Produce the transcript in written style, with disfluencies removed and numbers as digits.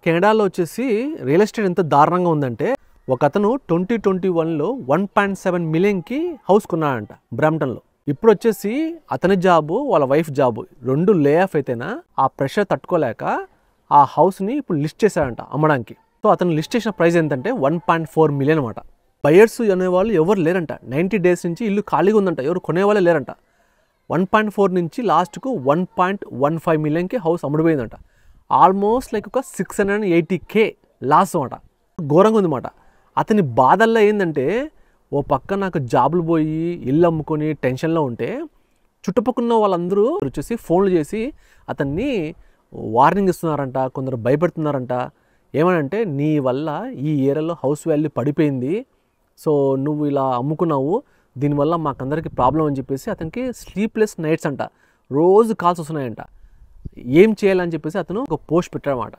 కెనడాలో వచ్చేసి real estate ఎంత దారుణంగా ఉందంటే ఒక అతను 2021లో 1.7 మిలియన్కి హౌస్ కొన్నాడంట బ్రాంప్టన్లో. ఇప్పుడు వచ్చేసి అతని జాబు వాళ్ళ వైఫ్ జాబు రెండు లే ఆఫ్ అయితేనా ఆ ప్రెషర్ తట్టుకోలేక ఆ హౌస్ని ఇప్పుడు లిస్ట్ చేశాడంట అమ్మడానికి. సో అతను లిస్ట్ చేసిన ప్రైస్ ఎంతంటే 1.4 మిలియన్ అనమాట. బయర్స్ అనేవాళ్ళు ఎవరు లేరంట. 90 డేస్ నుంచి ఇల్లు ఖాళీగా ఉందంట, ఎవరు కొనేవాళ్ళే లేరంట. 1.4 నుంచి లాస్ట్కు 1.15 మిలియన్కి హౌస్ అమ్ముడిపోయిందంట. ఆల్మోస్ట్ లైక్ ఒక 680K లాస్ అనమాట. ఘోరంగా ఉందన్నమాట. అతని బాధల్లో ఏంటంటే ఓ పక్క నాకు జాబులు పోయి ఇల్లు అమ్ముకొని టెన్షన్లో ఉంటే చుట్టుపక్కల వాళ్ళందరూ వచ్చేసి ఫోన్లు చేసి అతన్ని వార్నింగ్ ఇస్తున్నారంట, కొందరు భయపెడుతున్నారంట. ఏమనంటే నీ వల్ల ఈ ఏరియాలో హౌస్ వాల్యూ పడిపోయింది, సో నువ్వు ఇలా అమ్ముకున్నావు, దీనివల్ల మాకందరికి ప్రాబ్లం అని చెప్పేసి అతనికి స్లీప్లెస్ నైట్స్ అంట, రోజు కాల్స్ వస్తున్నాయంట. ఏం చేయాలని చెప్పేసి అతను ఒక పోస్ట్ పెట్టాడన్నమాట.